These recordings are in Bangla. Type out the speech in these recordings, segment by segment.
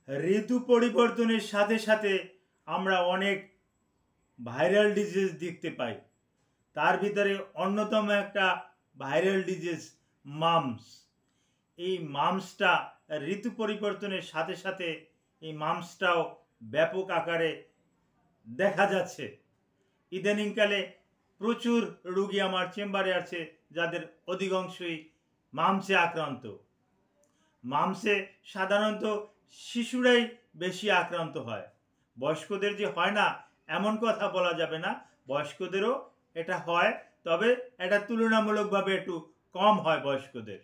ঋতু পরিবর্তনের সাথে সাথে আমরা অনেক ভাইরাল ডিজিজ দেখতে পাই। তার ভিতরে অন্যতম একটা ভাইরাল ডিজিজ মামস। এই মামসটা ঋতু পরিবর্তনের সাথে সাথে এই মামসটাও ব্যাপক আকারে দেখা যাচ্ছে। ইদানিংকালে প্রচুর রোগী আমার চেম্বারে আছে যাদের অধিকাংশই মামসে আক্রান্ত। মামসে সাধারণত শিশুরাই বেশি আক্রান্ত হয়, বয়স্কদের যে হয় না এমন কথা বলা যাবে না, বয়স্কদেরও এটা হয়, তবে এটা তুলনামূলকভাবে একটু কম হয় বয়স্কদের।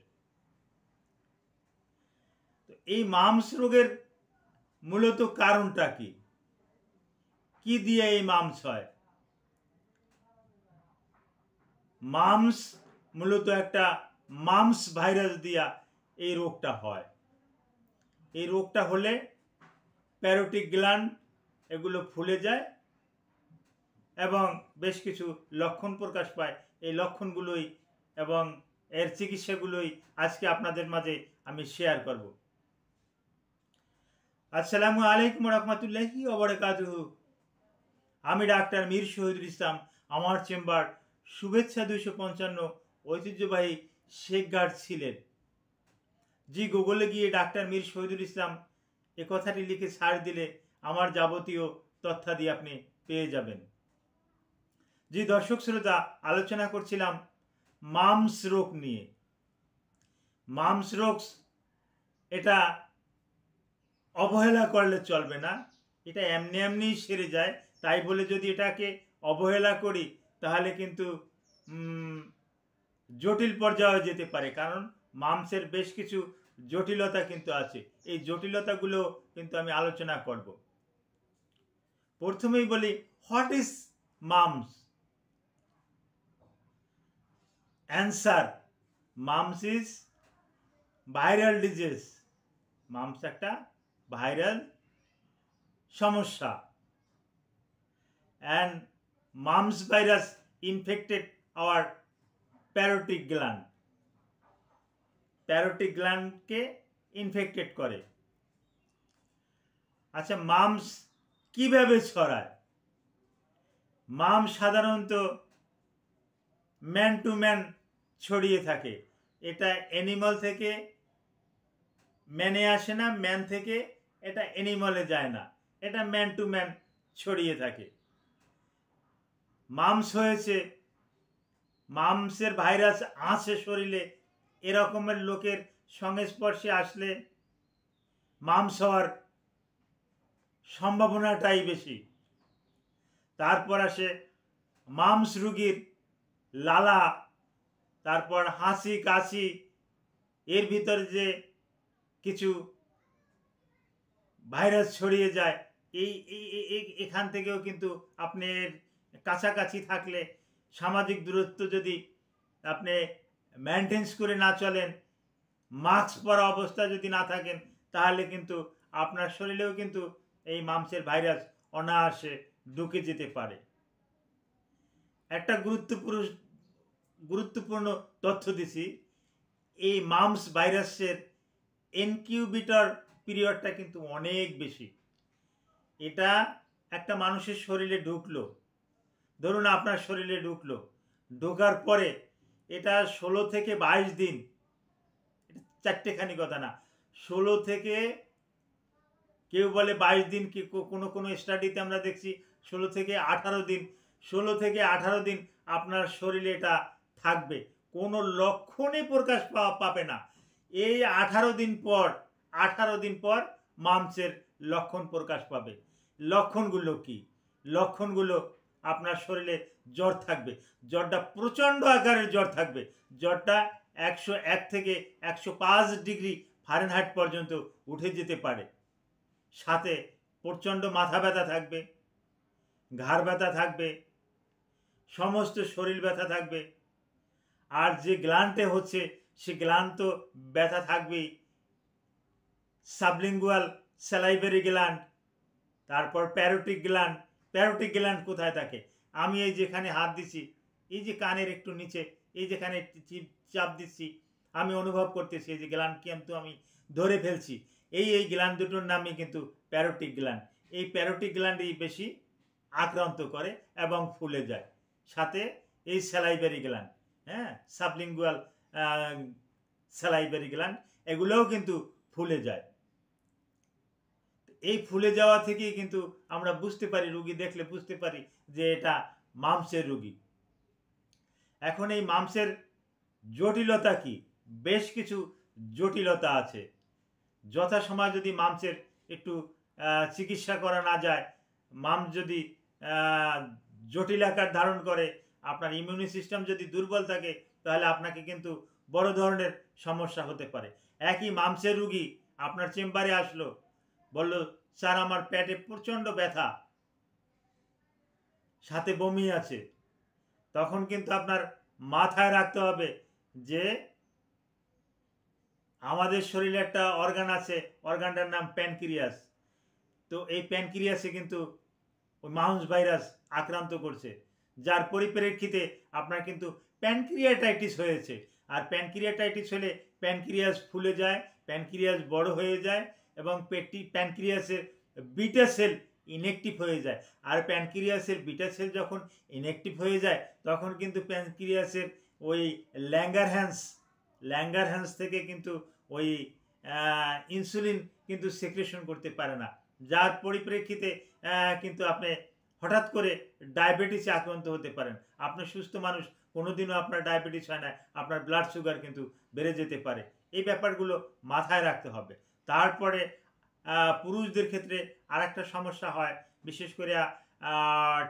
তো এই মামস রোগের মূলত কারণটা কি, কি দিয়ে এই মামস হয়? মামস মূলত একটা মামস ভাইরাস দিয়া এই রোগটা হয়। এই রোগটা হলে প্যারোটিক গ্ল্যান্ড এগুলো ফুলে যায় এবং বেশ কিছু লক্ষণ প্রকাশ পায়। এই লক্ষণগুলোই এবং এর চিকিৎসাগুলোই আজকে আপনাদের মাঝে আমি শেয়ার করব। আসসালামু আলাইকুম রহমতুল্লাহি ওয়া বারাকাতুহু। আমি ডাক্তার মীর শহীদুল ইসলাম, আমার চেম্বার শুভেচ্ছা 255 ঐতিহ্যবাহী শেখঘাট ছিলেন। জি গুগলে গিয়ে ডাক্তার মীর শহীদুল ইসলাম এ কথাটি লিখে সার্চ দিলে আমার যাবতীয় তথ্যাদি আপনি পেয়ে যাবেন। জি দর্শক শ্রোতা, আলোচনা করছিলাম মামস রোগ নিয়ে। মামস রোগ এটা অবহেলা করলে চলবে না, এটা এমনি এমনিই সেরে যায়। তাই বলে যদি এটাকে অবহেলা করি তাহলে কিন্তু জটিল পর্যায়ে যেতে পারে, কারণ মামসের বেশ কিছু জটিলতা কিন্তু আছে। এই জটিলতাগুলো কিন্তু আমি আলোচনা করব। প্রথমেই বলি, what is mumps? Answer, mumps is viral disease. Mumps একটা ভাইরাল সমস্যা। And mumps virus infected our parotic gland. Parotic গ্ল্যান্ডকে ইনফেক্টেড করে। আচ্ছা, মামস কিভাবে ছড়ায়? মামস সাধারণত ম্যান টু ম্যান ছড়িয়ে থাকে। এটা অ্যানিমাল থেকে ম্যানে আসে না, ম্যান থেকে এটা অ্যানিমালে যায় না, এটা ম্যান টু ম্যান ছড়িয়ে থাকে। মামস হয়েছে, মামসের ভাইরাস আছে শরীরে, এরকমের লোকের সংস্পর্শে আসলে মামস হওয়ার সম্ভাবনাটাই বেশি। তারপর আসে মামস রোগীর লালা, তারপর হাসি কাশি, এর ভিতরে যে কিছু ভাইরাস ছড়িয়ে যায়, এখান থেকেও কিন্তু আপনার কাছাকাছি থাকলে, সামাজিক দূরত্ব যদি আপনি মেনটেন্স করে না চলেন, মাস্ক পরা অবস্থায় যদি না থাকেন, তাহলে কিন্তু আপনার শরীরেও কিন্তু এই মামসের ভাইরাস অনায়াসে ঢুকে যেতে পারে। একটা গুরুত্বপূর্ণ তথ্য দিছি, এই মামস ভাইরাসের ইনকিউবেটর পিরিয়ডটা কিন্তু অনেক বেশি। এটা একটা মানুষের শরীরে ঢুকলো, ধরুন আপনার শরীরে ঢুকলো, ঢোকার পরে এটা 16 থেকে 22 দিন, চারটেখানি কথা না, 16 থেকে, কেউ বলে 22 দিন, কি কোনো স্টাডিতে আমরা দেখছি 16 থেকে 18 দিন। 16 থেকে 18 দিন আপনার শরীরে এটা থাকবে, কোনো লক্ষণই প্রকাশ পাবে না। এই 18 দিন পর মামসের লক্ষণ প্রকাশ পাবে। লক্ষণগুলো কি? লক্ষণগুলো আপনার শরীরে জ্বর থাকবে, জ্বরটা প্রচণ্ড আকারের জ্বর থাকবে, জ্বরটা 101 থেকে 105 ডিগ্রি ফারেনহাইট পর্যন্ত উঠে যেতে পারে। সাথে প্রচণ্ড মাথা ব্যথা থাকবে, ঘাড় ব্যথা থাকবে, সমস্ত শরীর ব্যথা থাকবে। আর যে গ্ল্যান্ডে হচ্ছে সে গ্ল্যান্ড তো ব্যথা থাকবেই, সাবলিঙ্গুয়াল স্যালাইভারি গ্ল্যান্ড, তারপর প্যারোটিক গ্ল্যান্ড। প্যারোটিক গ্ল্যান্ড কোথায় থাকে? আমি এই যেখানে হাত দিচ্ছি, এই যে কানের একটু নিচে, এই যেখানে চাপ দিচ্ছি, আমি অনুভব করতেছি এই যে গ্ল্যান্ড কিন্তু আমি ধরে ফেলছি। এই গ্ল্যান্ড দুটোর নামই কিন্তু প্যারোটিক গ্ল্যান্ড। এই প্যারোটিক গ্ল্যান্ডই বেশি আক্রান্ত করে এবং ফুলে যায়। সাথে এই স্যালাইভারি গ্ল্যান্ড, হ্যাঁ, সাবলিঙ্গুয়াল স্যালাইভারি গ্ল্যান্ড, এগুলোও কিন্তু ফুলে যায়। এই ফুলে যাওয়া থেকেই কিন্তু আমরা বুঝতে পারি, রুগী দেখলে বুঝতে পারি যে এটা মামসের রুগী। এখন এই মামসের জটিলতা কি? বেশ কিছু জটিলতা আছে। যথাসময়ে যদি মামসের একটু চিকিৎসা করা না যায়, মামস যদি জটিল আকার ধারণ করে, আপনার ইমিউনি সিস্টেম যদি দুর্বল থাকে, তাহলে আপনাকে কিন্তু বড় ধরনের সমস্যা হতে পারে। একই মামসের রুগী আপনার চেম্বারে আসলো, বলল স্যার আমার পেটে প্রচণ্ড ব্যথা, সাথে বমি আছে, তখন কিন্তু আপনার মাথায় রাখতে হবে যে আমাদের শরীরে একটা অর্গান আছে, অর্গানটার নাম প্যানক্রিয়াস। তো এই প্যানক্রিয়াসে কিন্তু ওই মাউস ভাইরাস আক্রান্ত করছে, যার পরিপ্রেক্ষিতে আপনার কিন্তু প্যানক্রিয়াটাইটিস হয়েছে। আর প্যানক্রিয়াটাইটিস হলে প্যানক্রিয়াস ফুলে যায়, প্যানক্রিয়াস বড় হয়ে যায় এবং প্যানক্রিয়াসের বিটা সেল ইনঅ্যাক্টিভ হয়ে যায়। আর প্যানক্রিয়াসের বিটা সেল যখন ইনঅ্যাক্টিভ হয়ে যায়, তখন কিন্তু প্যানক্রিয়াসের ওই ল্যাঙ্গারহ্যান্স থেকে কিন্তু ওই ইনসুলিন কিন্তু সেক্রেশন করতে পারে না, যার পরিপ্রেক্ষিতে কিন্তু আপনি হঠাৎ করে ডায়াবেটিসে আক্রান্ত হতে পারেন। আপনি সুস্থ মানুষ, কোনোদিনও আপনার ডায়াবেটিস হয় না, আপনার ব্লাড সুগার কিন্তু বেড়ে যেতে পারে। এই ব্যাপারগুলো মাথায় রাখতে হবে। তারপরে পুরুষদের ক্ষেত্রে আর একটা সমস্যা হয়, বিশেষ করে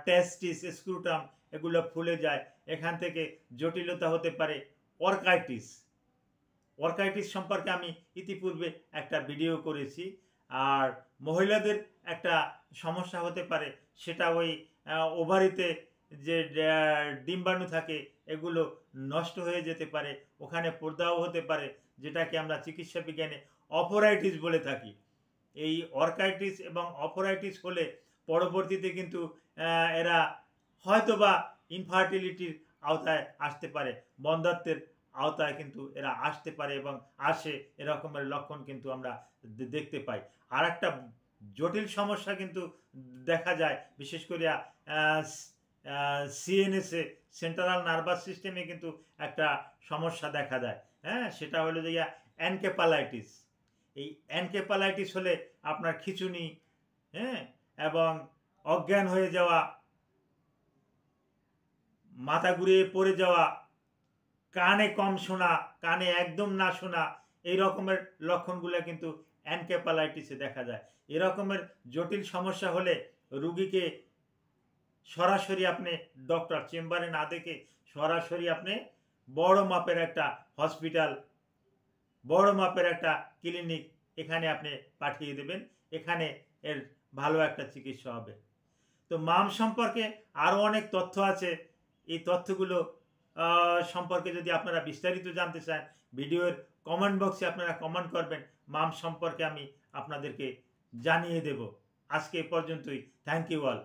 টেস্টিস, স্ক্রুটাম, এগুলো ফুলে যায়। এখান থেকে জটিলতা হতে পারে অর্কাইটিস। অর্কাইটিস সম্পর্কে আমি ইতিপূর্বে একটা ভিডিও করেছি। আর মহিলাদের একটা সমস্যা হতে পারে, সেটা ওই ওভারিতে যে ডিম্বাণু থাকে, এগুলো নষ্ট হয়ে যেতে পারে, ওখানে পর্দাও হতে পারে, যেটাকে আমরা চিকিৎসা বিজ্ঞানে অপরাইটিস বলে থাকি। এই অর্কাইটিস এবং অপরাইটিস হলে পরবর্তীতে কিন্তু এরা হয়তোবা ইনফার্টিলিটির আওতায় আসতে পারে, বন্ধ্যাত্বের আওতায় কিন্তু এরা আসতে পারে এবং আসে। এরকমের লক্ষণ কিন্তু আমরা দেখতে পাই। আর একটা জটিল সমস্যা কিন্তু দেখা যায়, বিশেষ করে সিএনএসে, সেন্ট্রাল নার্ভাস সিস্টেমে কিন্তু একটা সমস্যা দেখা যায়, হ্যাঁ, সেটা হলো যে এনকেফালাইটিস। এই এনকেফালাইটিস হলে আপনার খিঁচুনি, হ্যাঁ, এবং অজ্ঞান হয়ে যাওয়া, মাথা ঘুরিয়ে পড়ে যাওয়া, কানে কম শোনা, কানে একদম না শোনা, এই রকমের লক্ষণগুলো কিন্তু এনকেফালাইটিসে দেখা যায়। এরকমের জটিল সমস্যা হলে রুগীকে সরাসরি আপনি ডক্টর চেম্বারে না দেখে সরাসরি আপনি বড় মাপের একটা হসপিটাল, বড় মাপের একটা ক্লিনিক, এখানে আপনি পাঠিয়ে দেবেন। এখানে এর ভালো একটা চিকিৎসা হবে। তো মাম সম্পর্কে আরও অনেক তথ্য আছে। এই তথ্যগুলো সম্পর্কে যদি আপনারা বিস্তারিত জানতে চান, ভিডিওর কমেন্ট বক্সে আপনারা কমেন্ট করবেন, মাম সম্পর্কে আমি আপনাদেরকে জানিয়ে দেব। আজকে এ পর্যন্তই। Thank you all.